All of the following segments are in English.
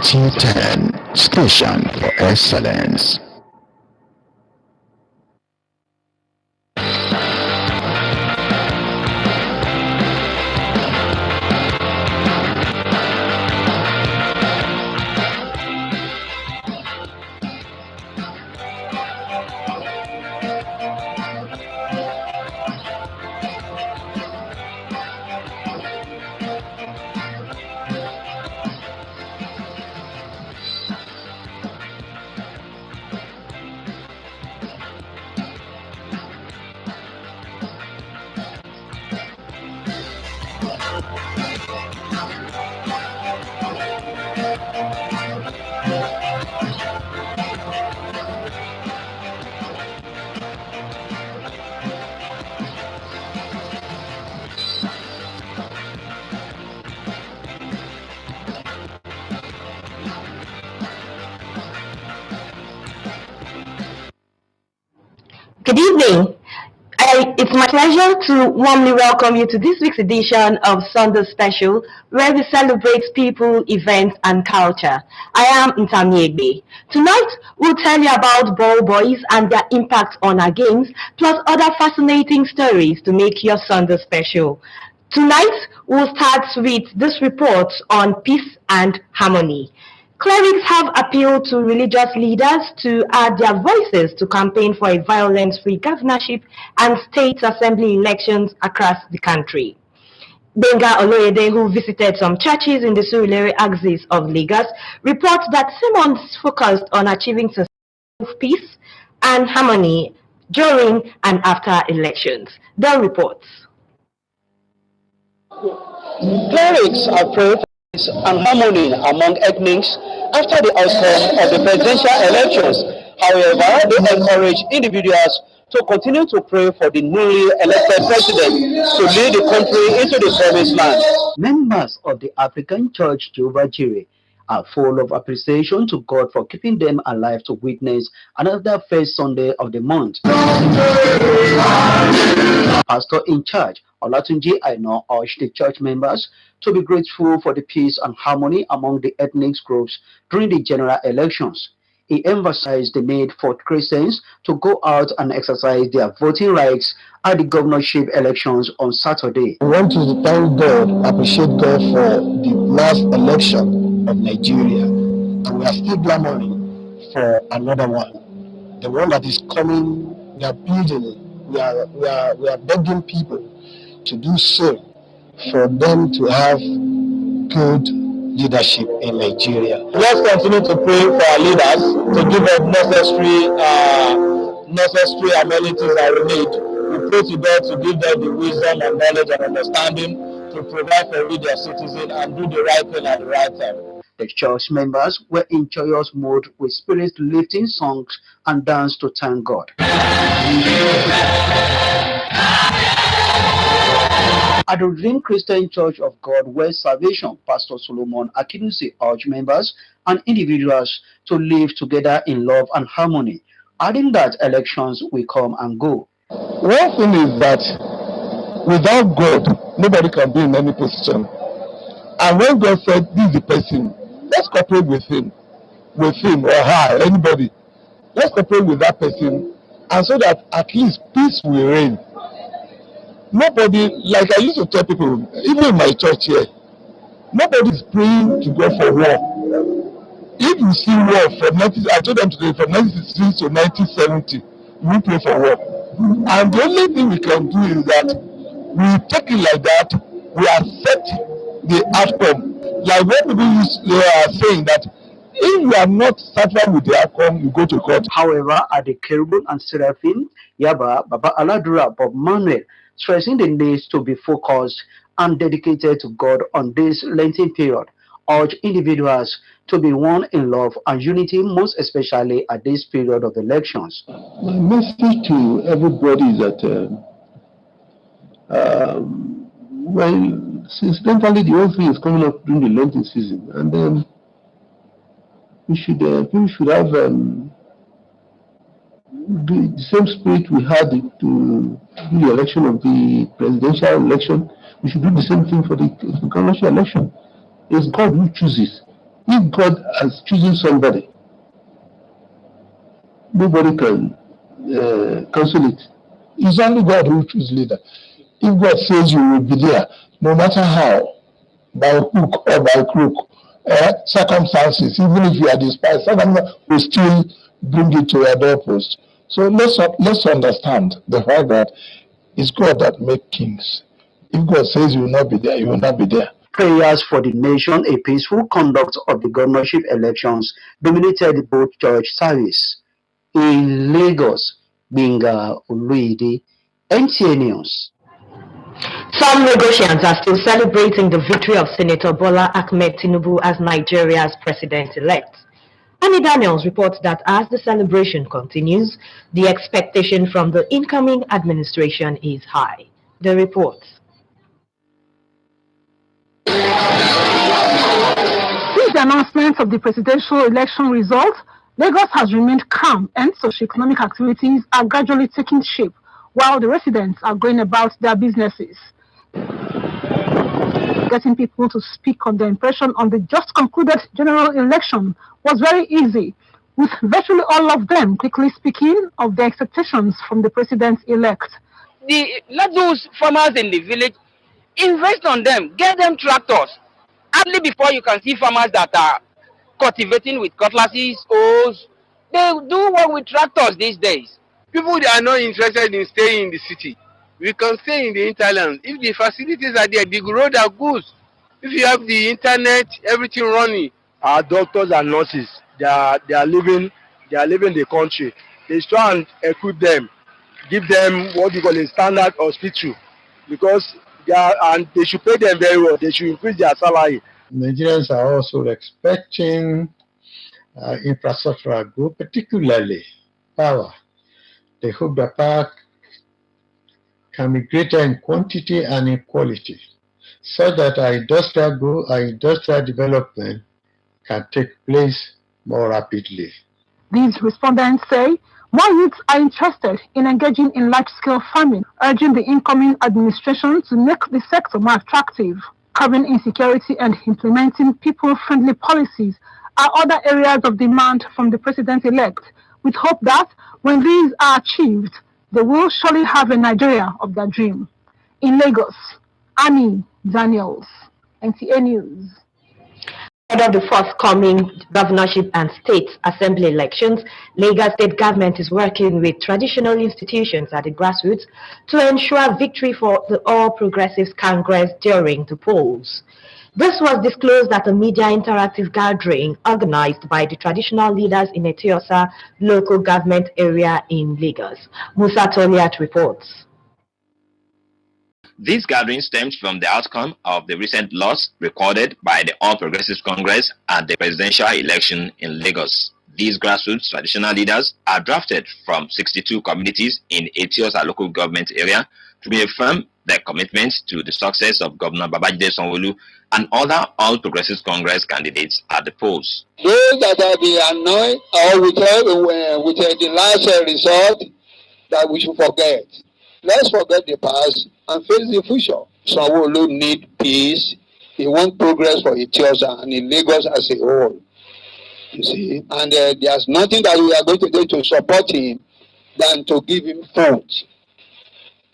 CH10 Station for Excellence. Good evening. It's my pleasure to warmly welcome you to this week's edition of Sunday Special, where we celebrate people, events, and culture. I am Ntamiegbe. Tonight, we'll tell you about ball boys and their impact on our games, plus other fascinating stories to make your Sunday special. Tonight, we'll start with this report on peace and harmony. Clerics have appealed to religious leaders to add their voices to campaign for a violence-free governorship and state assembly elections across the country. Benga Oloyede, who visited some churches in the Surulere axis of Lagos, reports that sermons focused on achieving sustainable peace and harmony during and after elections. The reports. Clerics are praying for peace and harmony among ethnics after the outcome of the presidential elections. However, they encourage individuals to continue to pray for the newly elected president to lead the country into the promised land. Members of the African Church Jehovah Jireh are full of appreciation to God for keeping them alive to witness another first Sunday of the month. Pastor in charge, Olatunji Aina, urged the church members to be grateful for the peace and harmony among the ethnic groups during the general elections. He emphasized the need for Christians to go out and exercise their voting rights at the governorship elections on Saturday. We want to thank God, appreciate God for the last election of Nigeria, and we are still clamoring for another one, the one that is coming. We are building. We are begging people to do so for them to have good leadership in Nigeria. Let's continue to pray for our leaders to give us necessary amenities that we need. We pray to God to give them the wisdom and knowledge and understanding to provide for their citizens and do the right thing at the right time. The church members were in joyous mood with spirit-lifting songs and dance to thank God. At the Redeemed Christian Church of God West Salvation, Pastor Solomon Akinusi urged members and individuals to live together in love and harmony, adding that elections will come and go. One thing is that without God, nobody can be in any position. And when God said, this is the person, let's cooperate with him or her, anybody. Let's cooperate with that person, and so that at least peace will reign. Nobody, like I used to tell people, even in my church here, nobody is praying to God for war. If you see war I told them today, from 1960 to 1970, we pray for war. And the only thing we can do is that we take it like that, we accept the outcome. Like what people are saying that if you are not satisfied with the outcome, you go to court. However, at the Cherubim and Seraphim, Yaba, Baba Aladura, Bob Manuel, stressing the need to be focused and dedicated to God on this Lenten period, urge individuals to be one in love and unity, most especially at this period of elections. My message to everybody is that incidentally, the whole thing is coming up during the Lenten season, and people should have the same spirit we had to do the election of the presidential election. We should do the same thing for the congressional election. It's God who chooses. If God has chosen somebody, nobody can cancel it. It's only God who chooses leader. If God says you will be there, no matter how, by hook or by crook, circumstances, even if you are despised, circumstances will still bring you to your doorpost. So let's understand the fact that it's God that makes kings. If God says you will not be there, you will not be there. Prayers for the nation, a peaceful conduct of the governorship elections dominated both church service. In Lagos, Binga Uluide, NTA News. Some Lagosians are still celebrating the victory of Senator Bola Ahmed Tinubu as Nigeria's president-elect. Annie Daniels reports that as the celebration continues, the expectation from the incoming administration is high. The report. Since the announcement of the presidential election results, Lagos has remained calm and socio-economic activities are gradually taking shape while the residents are going about their businesses. Getting people to speak on their impression on the just concluded general election was very easy, with virtually all of them quickly speaking of their expectations from the president-elect. Let those farmers in the village invest on them, get them tractors. Hardly before you can see farmers that are cultivating with cutlasses, hoes. They do work with tractors these days. People that are not interested in staying in the city, we can stay in the hinterland. If the facilities are there, the roads are good. If you have the internet, everything running. Our doctors and nurses, they are leaving the country. They try and equip them, give them what you call a standard hospital, because they should pay them very well. They should increase their salary. Nigerians are also expecting infrastructural growth, particularly power. They hope the power can be greater in quantity and in quality, so that our industrial growth, our industrial development can take place more rapidly. These respondents say more youths are interested in engaging in large-scale farming, urging the incoming administration to make the sector more attractive. Curbing insecurity and implementing people-friendly policies are other areas of demand from the president-elect, with hope that when these are achieved, they will surely have a Nigeria of their dream. In Lagos, Annie Daniels, NTA News. Ahead of the forthcoming governorship and state assembly elections, Lagos state government is working with traditional institutions at the grassroots to ensure victory for the All Progressives Congress during the polls. This was disclosed at a media interactive gathering organized by the traditional leaders in Etiosa local government area in Lagos. Musa Toliat reports. This gathering stems from the outcome of the recent loss recorded by the All Progressives Congress at the presidential election in Lagos. These grassroots traditional leaders are drafted from 62 communities in Etiosa local government area to reaffirm their commitment to the success of Governor Babajide Sanwo-Olu and other All Progressives Congress candidates at the polls. Those that have been annoyed or with the last result, that we should forget. Let's forget the past and face the future. Sanwo-Olu need peace. He wants progress for Etiosa and in Lagos as a whole. You see, and there's nothing that we are going to do to support him than to give him food,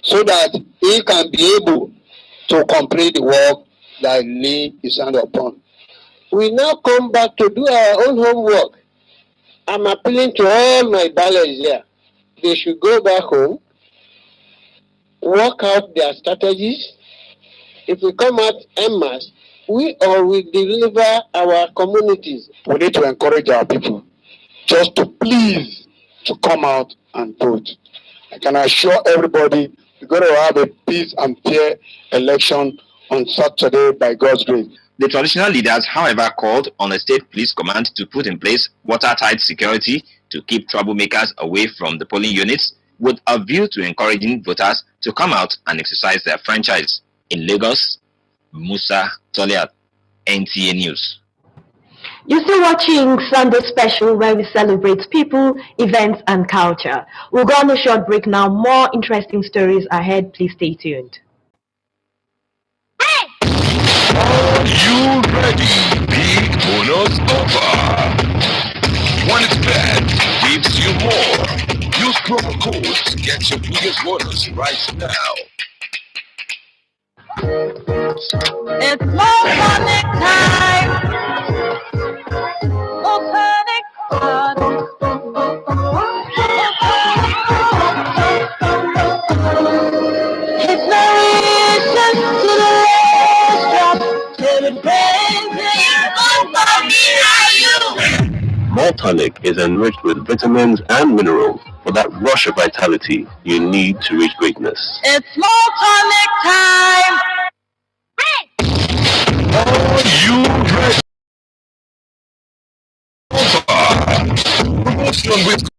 so that he can be able to complete the work that he laid his hand upon. We now come back to do our own homework. I'm appealing to all my ballots here. They should go back home, work out their strategies. If we come out en masse, we will deliver our communities. We need to encourage our people just to please to come out and vote. I can assure everybody we're going to have a peace and fair election on Saturday by God's grace. The traditional leaders, however, called on the state police command to put in place watertight security to keep troublemakers away from the polling units, with a view to encouraging voters to come out and exercise their franchise. In Lagos, Musa Toliat, NTA News. You're still watching Sunday Special, where we celebrate people, events, and culture. We'll go on a short break now. More interesting stories ahead. Please stay tuned. Are you ready? Big bonus offer. When it's bad, gives you more. Use promo code to get your biggest bonus right now. It's more Sonic time. Oh, Sonic fun. It's no reason to the last drop till it brings Malt tonic is enriched with vitamins and minerals for that rush of vitality you need to reach greatness. It's more tonic time. Are you ready? Promotion with